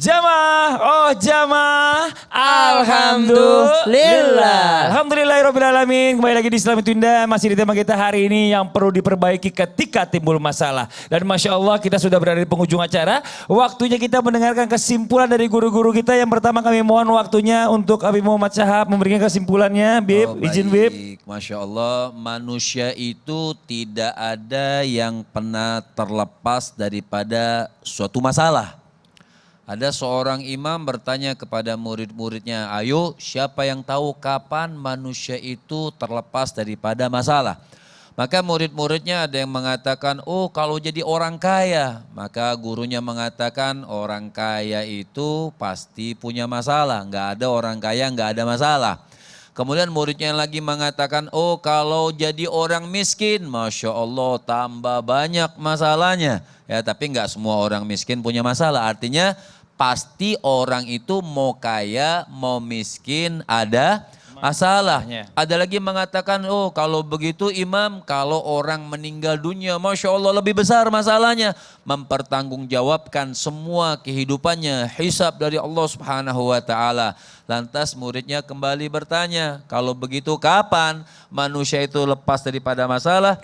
Jamaah, oh jamaah, alhamdulillah. Alhamdulillahirrahmanirrahim. Kembali lagi di Islam Tunda, masih di tema kita hari ini yang perlu diperbaiki ketika timbul masalah. Dan Masya Allah kita sudah berada di penghujung acara. Waktunya kita mendengarkan kesimpulan dari guru-guru kita. Yang pertama kami mohon waktunya untuk Habib Muhammad Syahab memberikan kesimpulannya. Bib, izin Bib. Masya Allah, manusia itu tidak ada yang pernah terlepas daripada suatu masalah. Ada seorang imam bertanya kepada murid-muridnya, ayo siapa yang tahu kapan manusia itu terlepas daripada masalah? Maka murid-muridnya ada yang mengatakan, oh kalau jadi orang kaya. Maka gurunya mengatakan orang kaya itu pasti punya masalah. Enggak ada orang kaya enggak ada masalah. Kemudian muridnya lagi mengatakan, oh kalau jadi orang miskin, Masya Allah tambah banyak masalahnya. Ya tapi enggak semua orang miskin punya masalah, artinya pasti orang itu mau kaya, mau miskin, ada masalah. Ada lagi mengatakan, oh kalau begitu imam, kalau orang meninggal dunia, Masya Allah lebih besar masalahnya. Mempertanggungjawabkan semua kehidupannya, hisab dari Allah Subhanahu wa Ta'ala. Lantas muridnya kembali bertanya, kalau begitu kapan manusia itu lepas daripada masalah?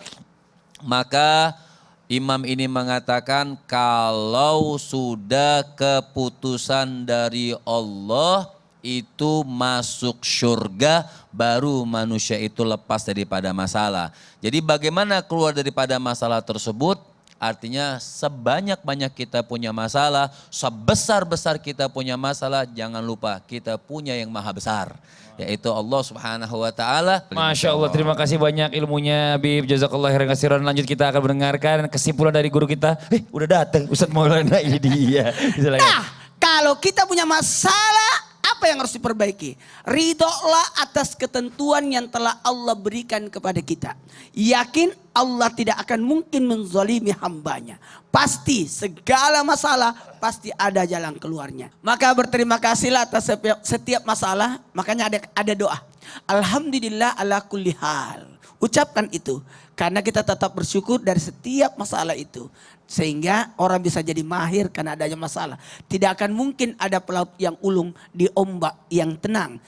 Maka imam ini mengatakan kalau sudah keputusan dari Allah itu masuk surga baru manusia itu lepas daripada masalah. Jadi bagaimana keluar daripada masalah tersebut? Artinya sebanyak-banyak kita punya masalah, sebesar-besar kita punya masalah, jangan lupa kita punya yang maha besar. Yaitu Allah Subhanahu wa Ta'ala. Masya Allah, terima kasih banyak ilmunya Habib. Jazakallah khairan katsiran. Lanjut kita akan mendengarkan kesimpulan dari guru kita. Udah datang Ustadz Maulana, ini dia. Nah, kalau kita punya masalah, apa yang harus diperbaiki? Ridholah atas ketentuan yang telah Allah berikan kepada kita. Yakin Allah tidak akan mungkin menzalimi hambanya. Pasti segala masalah pasti ada jalan keluarnya. Maka berterima kasihlah atas setiap masalah. Makanya ada doa. Alhamdulillah ala kulli hal. Ucapkan itu. Karena kita tetap bersyukur dari setiap masalah itu. Sehingga orang bisa jadi mahir karena adanya masalah. Tidak akan mungkin ada pelaut yang ulung di ombak yang tenang.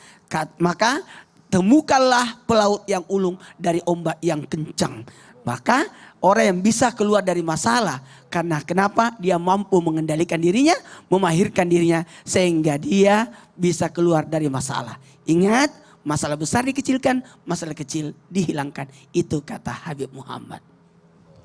Maka temukanlah pelaut yang ulung dari ombak yang kencang. Maka orang yang bisa keluar dari masalah. Karena kenapa? Dia mampu mengendalikan dirinya, memahirkan dirinya. Sehingga dia bisa keluar dari masalah. Ingat, masalah besar dikecilkan, masalah kecil dihilangkan. Itu kata Habib Muhammad.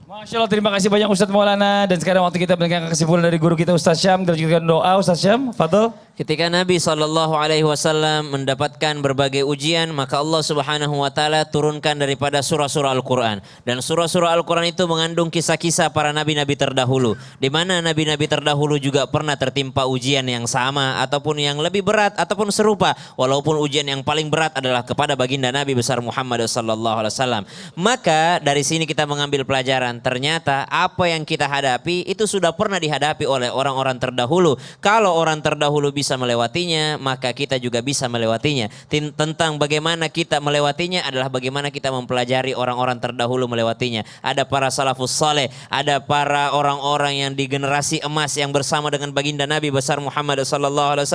Masya Allah, terima kasih banyak Ustadz Maulana. Dan sekarang waktu kita mendengarkan kesimpulan dari guru kita Ustadz Syam. Dan juga doa Ustadz Syam, Fadol. Ketika Nabi SAW mendapatkan berbagai ujian, maka Allah Subhanahu wa Ta'ala turunkan daripada surah-surah Al-Quran. Dan surah-surah Al-Quran itu mengandung kisah-kisah para nabi-nabi terdahulu. Di mana nabi-nabi terdahulu juga pernah tertimpa ujian yang sama, ataupun yang lebih berat, ataupun serupa. Walaupun ujian yang paling berat adalah kepada baginda Nabi besar Muhammad SAW. Maka dari sini kita mengambil pelajaran. Ternyata apa yang kita hadapi itu sudah pernah dihadapi oleh orang-orang terdahulu. Kalau orang terdahulu bisa melewatinya, maka kita juga bisa melewatinya. Tentang bagaimana kita melewatinya adalah bagaimana kita mempelajari orang-orang terdahulu melewatinya. Ada para salafus saleh, ada para orang-orang yang di generasi emas yang bersama dengan baginda Nabi besar Muhammad SAW.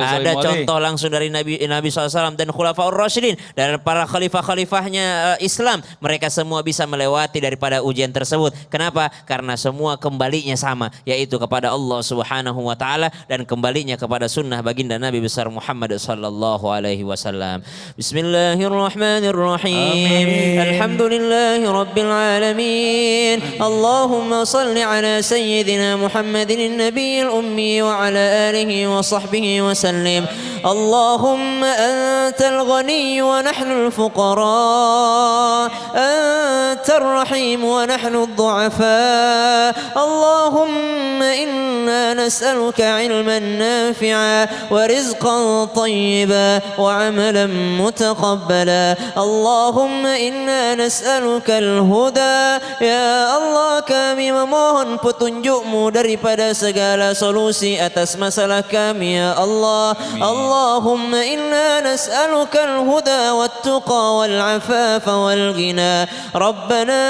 Ada contoh langsung dari Nabi SAW dan Khulafaur Rasyidin, dan para khalifah-khalifahnya Islam. Mereka semua bisa melewati daripada ujian tersebut. Kenapa? Karena semua kembalinya sama, yaitu kepada Allah Subhanahu wa Ta'ala dan kembalinya kepada sunnah baginda Nabi besar Muhammad sallallahu alaihi wasallam. Bismillahirrahmanirrahim. Alhamdulillahi rabbil alamin. Allahumma salli ala sayyidina Muhammadin nabiyil ummi wa ala alihi wa sahbihi wa sallim. Allahumma antal ghani wa nahnu al-fuqara. Antar rahim wa nahnu ad-du'afa. Allahumma inna nas'aluka ilman nafi'an ورزقا طيبا وعملا متقبلا اللهم إنا نسألك الهدى يا Allah, kami memohon petunjukmu daripada segala solusi atas masalah kami ya Allah. اللهم إنا نسألك الهدى والتقى والعفاف والغنى ربنا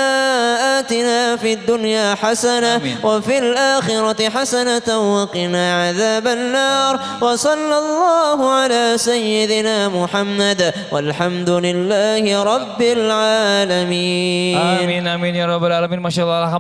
آتنا في الدنيا حسنة وفي الآخرة حسنة وقنا عذاب النار وصلى الله على سيدنا محمد والحمد لله رب العالمين. Amin amin ya rabbal alamin. Masya Allah,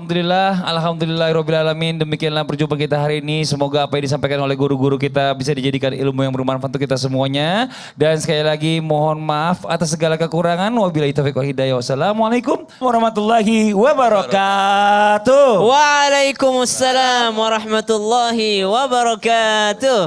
alhamdulillah rabbil alamin. Demikianlah perjumpaan kita hari ini. Semoga apa yang disampaikan oleh guru-guru kita bisa dijadikan ilmu yang bermanfaat untuk kita semuanya. Dan sekali lagi mohon maaf atas segala kekurangan. Wabillahi taufiq wal hidayah. Wassalamualaikum warahmatullahi wabarakatuh. Waalaikumsalam warahmatullahi wabarakatuh.